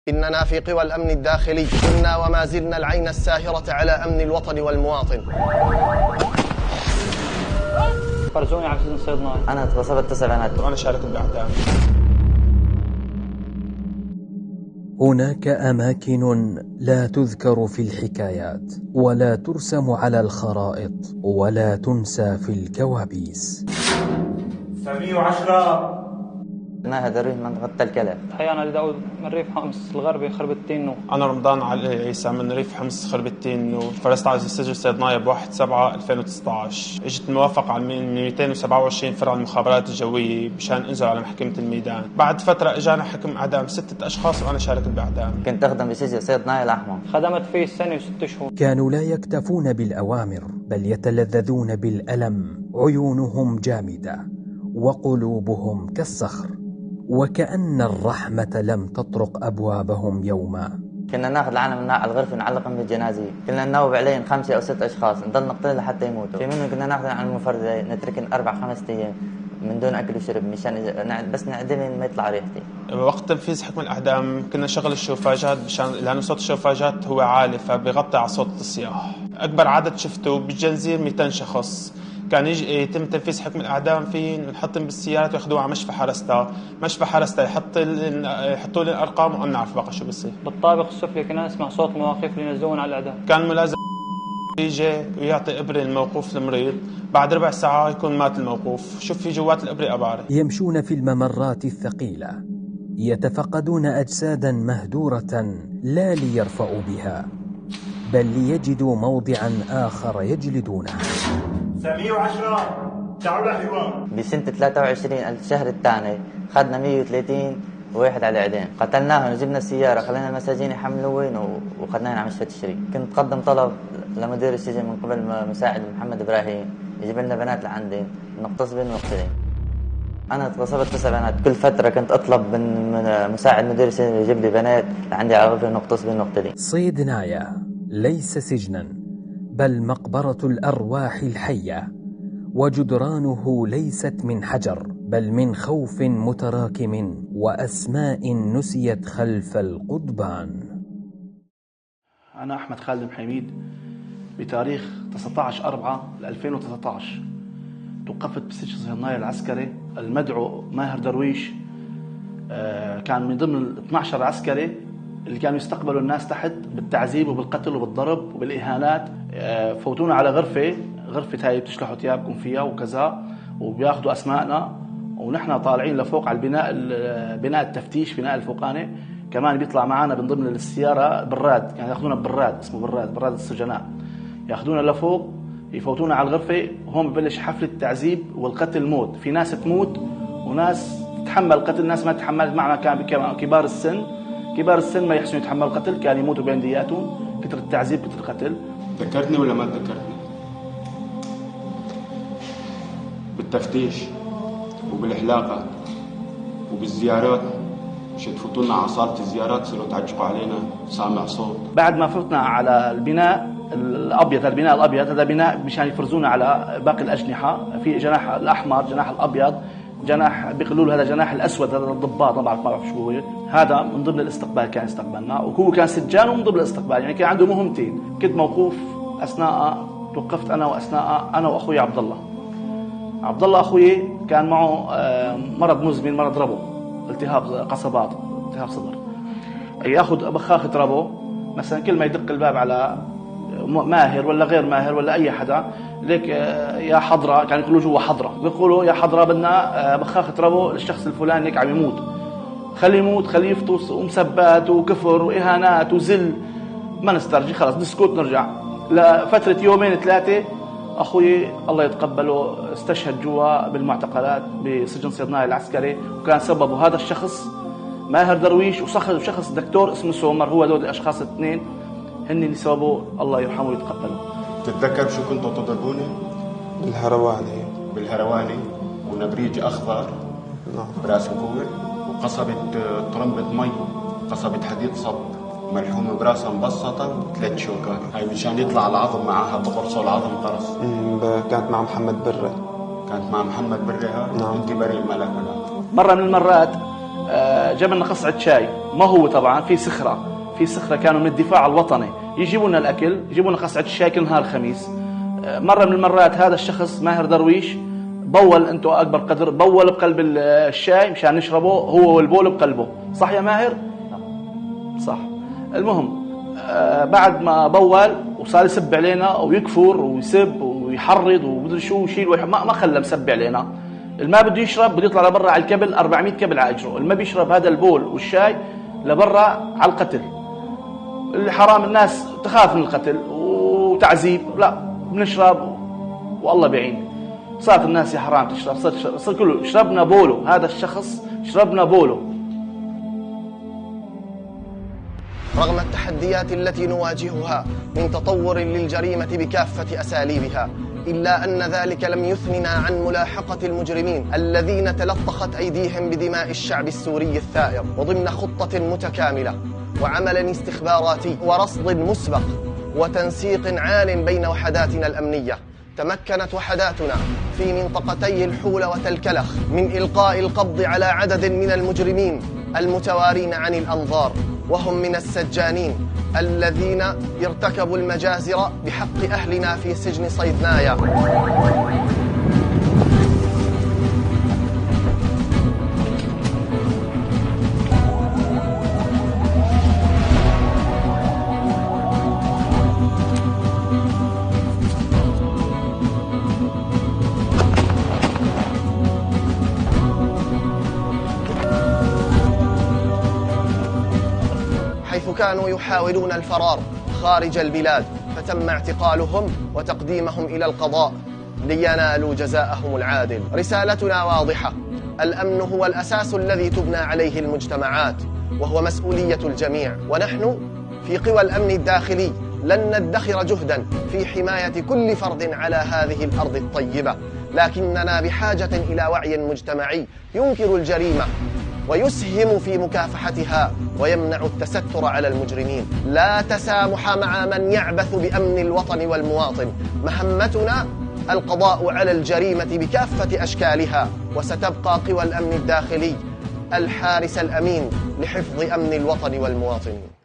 إننا في قوى الأمن الداخلي كنا وما زلنا العين الساهرة على أمن الوطن والمواطن. فرجوني على سجن صيدناي. أنا اغتصبت 9 بنات وأنا شاركت بالأعدام. هناك أماكن لا تذكر في الحكايات ولا ترسم على الخرائط ولا تنسى في الكوابيس. 710 ماهر درويش منطقة تل كلا. حيانا لداود من ريف حمص الغربي خربة تينو. أنا رمضان علي عيسى من ريف حمص خربة تينو. فرست على سجن صيدناي ب1/7/2019. اجت موافقة على 227 فرع المخابرات الجوية مشان انزل على محكمة الميدان. بعد فترة اجانا حكم اعدام 6 اشخاص وانا شاركت باعدام. كنت اخدم بسجن صيدناي الاحمر. خدمت فيه 1 سنة و6 شهور. كانوا لا يكتفون بالأوامر بل يتلذذون بالألم. عيونهم جامدة وقلوبهم كالصخر وكأن الرحمة لم تطرق أبوابهم يوما. كنا ناخذ العالم من على الغرفة نعلقهم بالجنازة. كنا ننوب عليهم 5 أو 6 أشخاص نضل نقتل لحتى يموتوا. في منهم كنا ناخذهم على المفردة نتركهم 4-5 أيام من دون أكل وشرب مشان بس نعدلهم ما يطلع ريحتي. وقت تنفيذ حكم الإعدام كنا نشغل الشوفاجات لأن صوت الشوفاجات هو عالي فبيغطي على صوت الصياح. أكبر عدد شفته بالجنزير 200 شخص. كان يتم تنفيذ حكم الإعدام فيه نحطهم بالسيارات وياخذوها على مشفى حرستا. مشفى حرستا يحطوا لي الأرقام وأنا نعرف بقى شو بصير. بالطابق السفلي كنا نسمع صوت مواقف اللي ينزلون على الإعدام. كان ملازم يجي ويعطي إبرة الموقوف المريض. بعد ربع ساعة يكون مات الموقوف. شوف في جوات الإبرة أبارة. يمشون في الممرات الثقيلة يتفقدون أجسادا مهدورة لا ليرفعوا بها بل ليجدوا موضعا آخر يجلدونها. 710 تعالوا لحوار. بسنة 23 الشهر الثاني خدنا 130 واحد على إعدام. قتلناهم وجبنا السيارة خلينا المساجين يحملوين وخدناهم على مشفى تشرين. كنت قدم طلب لمدير السجن من قبل مساعد محمد إبراهيم يجيب لنا بنات لعندي نغتصبن ونقتلن. أنا اغتصبت 9 بنات. كل فترة كنت أطلب من مساعد مدير السجن يجيب لي بنات لعندي على غرفة نغتصبن ونقتلن. صيدنايا ليس سجنا بل مقبرة الأرواح الحية وجدرانه ليست من حجر بل من خوف متراكم وأسماء نسيت خلف القضبان. أنا أحمد خالد محميد بتاريخ 19/4/2019 توقفت بسجن صيدناي العسكري. المدعو ماهر درويش كان من ضمن ال 12 عسكري اللي كانوا يستقبلوا الناس تحت بالتعذيب وبالقتل وبالضرب وبالإهانات. فوتونا على غرفة هاي بتشلحوا ثيابكم فيها وكذا وبياخذوا أسماءنا ونحن طالعين لفوق على بناء التفتيش بناء الفوقاني. كمان بيطلع معنا من ضمن السيارة براد. يعني ياخذونا براد اسمه براد السجناء. ياخذونا لفوق يفوتونا على الغرفة. هون ببلش حفلة التعذيب والقتل الموت. في ناس تموت وناس تتحمل قتل. ناس ما تتحملت. معنا كان كبار السن ما يحسنوا يتحملوا القتل. كان يموتوا بين دياتهم كتر التعذيب كتر القتل. ذكرتني ولا ما ذكرتني؟ بالتفتيش وبالإحلاقات وبالزيارات مش تفوتوا لنا على صالة الزيارات تصيروا تعجقوا علينا سامع صوت. بعد ما فتنا على البناء الأبيض هذا بناء مشان يفرزونا على باقي الأجنحة. في جناح الأحمر جناح الأبيض جناح بيقولوا له هذا جناح الأسود. هذا الضباط ما بعرف شو هو. هذا من ضمن الاستقبال كان يستقبلنا وهو كان سجان ومن ضمن الاستقبال. يعني كان عنده مهمتين. كنت موقوف أثناء توقفت أنا وأخوي عبد الله أخوي كان معه مرض مزمن مرض ربو التهاب قصبات التهاب صدر. ياخذ بخاخة ربو مثلا كل ما يدق الباب على ماهر ولا غير ماهر ولا أي حدا ليك يا حضرة. كان يقولوا جوا حضرة بيقولوا يا حضرة بدنا بخاخة ربو للشخص الفلاني هيك عم يموت. خليه يفطس ومسبات وكفر وإهانات وزل. ما نسترجي خلاص نسكت نرجع. لفترة 2-3 أخوي الله يتقبله استشهد جوا بالمعتقلات بسجن صيدناي العسكري. وكان سببه هذا الشخص ماهر درويش وشخص دكتور اسمه سومر. هو دول الأشخاص 2 هن اللي سببوا الله يرحمه ويتقبله. تتذكر شو كنتوا تضربوني؟ بالهرواني ونبريج أخضر براس كوع وقصبة طرمبة مي قصبة حديد صب ملحومة براسها مبسطة و3 شوكات. هاي مشان يطلع العظم معها تقرصوا العظم قرص. كانت مع محمد برة. هاي. نعم. انت بريء مالك. مرة من المرات جاب لنا قصعة شاي، ما هو طبعا في صخرة كانوا من الدفاع الوطني، يجيبوا لنا الأكل، يجيبوا لنا قصعة الشاي كل نهار الخميس. مرة من المرات هذا الشخص ماهر درويش بول، انتم أكبر قدر، بول بقلب الشاي مشان نشربه هو والبول بقلبه، صح يا ماهر؟ صح. المهم بعد ما بول وصار يسب علينا ويكفر ويسب ويحرض ومدري شو ويشيل ما خلى مسب علينا. الماء بده يشرب بده يطلع لبرا على الكبل، 400 كبل على اجره، الما بيشرب هذا البول والشاي لبرا على القتل. الحرام الناس تخاف من القتل وتعذيب، لا بنشرب والله بعين. صارت الناس يا حرام تشرب، صار كله شربنا بوله، هذا الشخص شربنا بوله. رغم التحديات التي نواجهها من تطور للجريمة بكافة أساليبها، إلا أن ذلك لم يثننا عن ملاحقة المجرمين الذين تلطخت أيديهم بدماء الشعب السوري الثائر، وضمن خطة متكاملة وعمل استخباراتي ورصد مسبق وتنسيق عال بين وحداتنا الأمنية. تمكنت وحداتنا في منطقتي الحول وتلكلخ من إلقاء القبض على عدد من المجرمين المتوارين عن الأنظار، وهم من السجانين الذين ارتكبوا المجازر بحق أهلنا في سجن صيدنايا. حيث كانوا يحاولون الفرار خارج البلاد، فتم اعتقالهم وتقديمهم إلى القضاء لينالوا جزاءهم العادل. رسالتنا واضحة: الأمن هو الأساس الذي تبنى عليه المجتمعات، وهو مسؤولية الجميع، ونحن في قوى الأمن الداخلي لن ندخر جهدا في حماية كل فرد على هذه الأرض الطيبة، لكننا بحاجة إلى وعي مجتمعي ينكر الجريمة ويسهم في مكافحتها ويمنع التستر على المجرمين. لا تسامح مع من يعبث بأمن الوطن والمواطن. مهمتنا القضاء على الجريمة بكافة أشكالها، وستبقى قوى الأمن الداخلي الحارس الأمين لحفظ أمن الوطن والمواطنين.